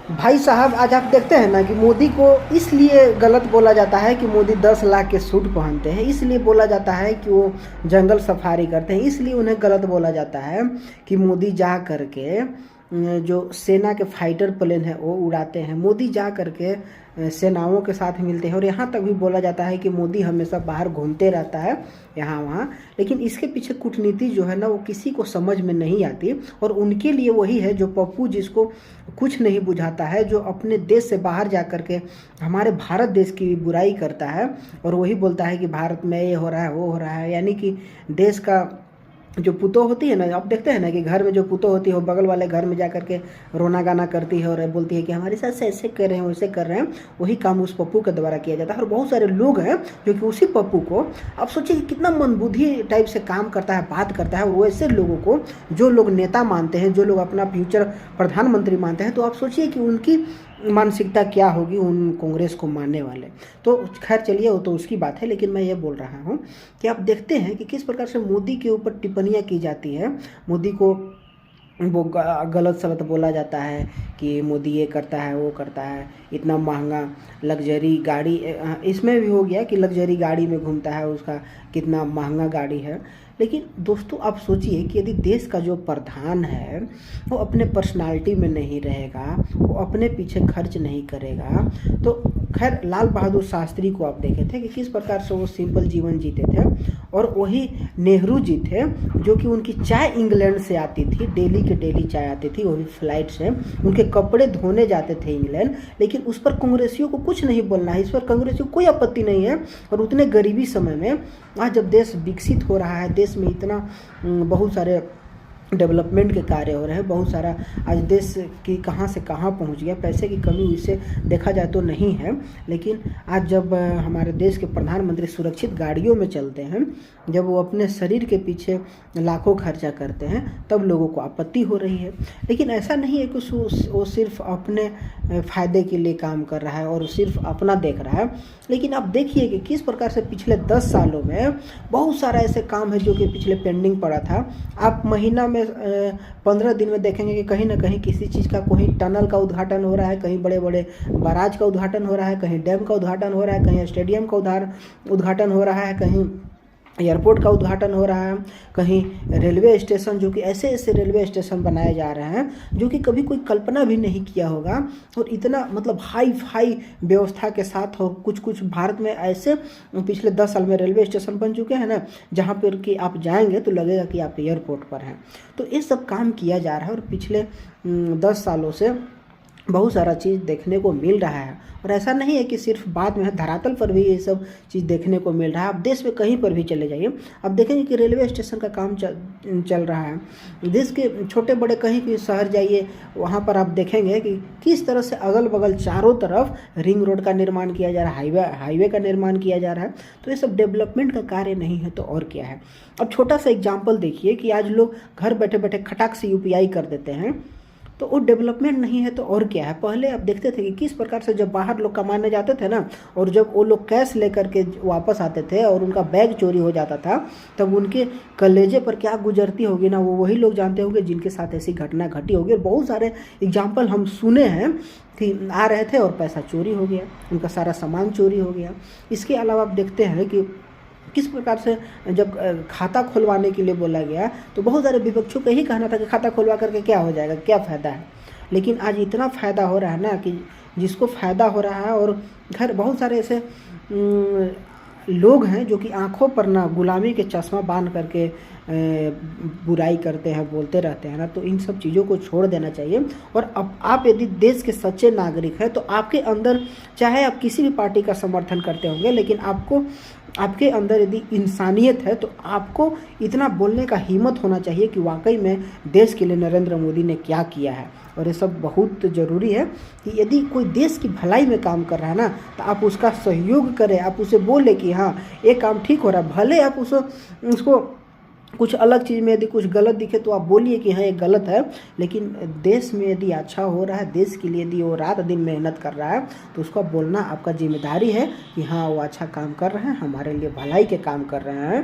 भाई साहब, आज आप देखते हैं ना कि मोदी को इसलिए गलत बोला जाता है कि मोदी 10 लाख के सूट पहनते हैं, इसलिए बोला जाता है कि वो जंगल सफारी करते हैं, इसलिए उन्हें गलत बोला जाता है कि मोदी जा करके जो सेना के फाइटर प्लेन है वो उड़ाते हैं, मोदी जा करके सेनाओं के साथ मिलते हैं। और यहाँ तक भी बोला जाता है कि मोदी हमेशा बाहर घूमते रहता है यहाँ वहाँ। लेकिन इसके पीछे कूटनीति जो है ना वो किसी को समझ में नहीं आती, और उनके लिए वही है जो पप्पू जिसको कुछ नहीं बुझाता है, जो अपने देश से बाहर जा कर के हमारे भारत देश की बुराई करता है और वही बोलता है कि भारत में ये हो रहा है वो हो रहा है। यानी कि देश का जो पुतोह होती है ना, आप देखते हैं ना कि घर में जो पुतोह होती है वो बगल वाले घर में जा करके रोना गाना करती है और बोलती है कि हमारे साथ से ऐसे कर रहे हैं वैसे कर रहे हैं। वही काम उस पप्पू के द्वारा किया जाता है। और बहुत सारे लोग हैं जो कि उसी पप्पू को, आप सोचिए कितना मंदबुद्धि टाइप से काम करता है, बात करता है। और वैसे लोगों को जो लोग नेता मानते हैं, जो लोग अपना फ्यूचर प्रधानमंत्री मानते हैं, तो आप सोचिए कि उनकी मानसिकता क्या होगी उन कांग्रेस को मानने वाले। तो खैर चलिए, वो तो उसकी बात है। लेकिन मैं ये बोल रहा हूँ कि आप देखते हैं कि किस प्रकार से मोदी के ऊपर टिप्पणियाँ की जाती है। मोदी को वो गलत सलत बोला जाता है कि मोदी ये करता है वो करता है, इतना महंगा लग्जरी गाड़ी, इसमें भी हो गया कि लग्जरी गाड़ी में घूमता है, उसका कितना महंगा गाड़ी है। लेकिन दोस्तों आप सोचिए कि यदि देश का जो प्रधान है वो अपने पर्सनालिटी में नहीं रहेगा, वो अपने पीछे खर्च नहीं करेगा, तो खैर लाल बहादुर शास्त्री को आप देखे थे कि किस प्रकार से वो सिंपल जीवन जीते थे। और वही नेहरू जी थे जो कि उनकी चाय इंग्लैंड से आती थी, डेली के डेली चाय आती थी, वो भी फ्लाइट से। उनके कपड़े धोने जाते थे इंग्लैंड, लेकिन उस पर कांग्रेसियों को कुछ नहीं बोलना है, इस पर कांग्रेसियों को कोई आपत्ति नहीं है। और उतने गरीबी समय में आज जब देश विकसित हो रहा है, देश में इतना बहुत सारे डेवलपमेंट के कार्य हो रहे हैं, बहुत सारा आज देश की कहाँ से कहाँ पहुंच गया, पैसे की कमी इसे देखा जाए तो नहीं है। लेकिन आज जब हमारे देश के प्रधानमंत्री सुरक्षित गाड़ियों में चलते हैं, जब वो अपने शरीर के पीछे लाखों खर्चा करते हैं, तब लोगों को आपत्ति हो रही है। लेकिन ऐसा नहीं है कि वो सिर्फ अपने फ़ायदे के लिए काम कर रहा है और सिर्फ अपना देख रहा है। लेकिन आप देखिए कि किस प्रकार से पिछले 10 सालों में बहुत सारा ऐसे काम है जो कि पिछले पेंडिंग पड़ा था। आप महीना में 15 दिन में देखेंगे कि कहीं ना कहीं किसी चीज़ का, कोई टनल का उद्घाटन हो रहा है, कहीं बड़े बड़े बैराज का उद्घाटन हो रहा है, कहीं डैम का उद्घाटन हो रहा है, कहीं स्टेडियम का उद्घाटन हो रहा है, कहीं एयरपोर्ट का उद्घाटन हो रहा है, कहीं रेलवे स्टेशन, जो कि ऐसे ऐसे रेलवे स्टेशन बनाए जा रहे हैं जो कि कभी कोई कल्पना भी नहीं किया होगा। और इतना मतलब हाई फाई व्यवस्था के साथ। और कुछ कुछ भारत में ऐसे पिछले 10 साल में रेलवे स्टेशन बन चुके हैं ना, जहाँ पर कि आप जाएंगे तो लगेगा कि आप एयरपोर्ट पर हैं। तो ये सब काम किया जा रहा है और पिछले 10 सालों से बहुत सारा चीज़ देखने को मिल रहा है। और ऐसा नहीं है कि सिर्फ बात में है, धरातल पर भी ये सब चीज़ देखने को मिल रहा है। आप देश में कहीं पर भी चले जाइए, आप देखेंगे कि रेलवे स्टेशन का काम चल रहा है। देश के छोटे बड़े कहीं भी शहर जाइए, वहाँ पर आप देखेंगे कि किस तरह से अगल बगल चारों तरफ रिंग रोड का निर्माण किया जा रहा है, हाईवे का निर्माण किया जा रहा है। तो ये सब डेवलपमेंट का कार्य नहीं है तो और क्या है। अब छोटा सा एग्जाम्पल देखिए कि आज लोग घर बैठे बैठे खटाक से UPI कर देते हैं, तो वो डेवलपमेंट नहीं है तो और क्या है। पहले आप देखते थे कि किस प्रकार से जब बाहर लोग कमाने जाते थे ना, और जब वो लोग कैश लेकर के वापस आते थे और उनका बैग चोरी हो जाता था, तब उनके कलेजे पर क्या गुजरती होगी ना, वो वही लोग जानते होंगे जिनके साथ ऐसी घटना घटी होगी। और बहुत सारे एग्जाम्पल हम सुने हैं कि आ रहे थे और पैसा चोरी हो गया, उनका सारा सामान चोरी हो गया। इसके अलावा आप देखते हैं कि किस प्रकार से जब खाता खुलवाने के लिए बोला गया तो बहुत सारे विपक्षों का ही कहना था कि खाता खुलवा करके क्या हो जाएगा, क्या फ़ायदा है। लेकिन आज इतना फ़ायदा हो रहा है ना कि जिसको फ़ायदा हो रहा है। और खैर बहुत सारे ऐसे लोग हैं जो कि आंखों पर ना गुलामी के चश्मा बांध करके बुराई करते हैं, बोलते रहते हैं ना, तो इन सब चीज़ों को छोड़ देना चाहिए। और अब आप यदि देश के सच्चे नागरिक हैं तो आपके अंदर, चाहे आप किसी भी पार्टी का समर्थन करते होंगे, लेकिन आपके अंदर यदि इंसानियत है तो आपको इतना बोलने का हिम्मत होना चाहिए कि वाकई में देश के लिए नरेंद्र मोदी ने क्या किया है। और ये सब बहुत ज़रूरी है कि यदि कोई देश की भलाई में काम कर रहा है ना, तो आप उसका सहयोग करें, आप उसे बोले कि हाँ ये काम ठीक हो रहा है। भले आप उसको कुछ अलग चीज़ में यदि कुछ गलत दिखे तो आप बोलिए कि हाँ ये गलत है, लेकिन देश में यदि अच्छा हो रहा है, देश के लिए यदि वो रात दिन मेहनत कर रहा है, तो उसको बोलना आपका जिम्मेदारी है कि हाँ वो अच्छा काम कर रहे हैं, हमारे लिए भलाई के काम कर रहे हैं।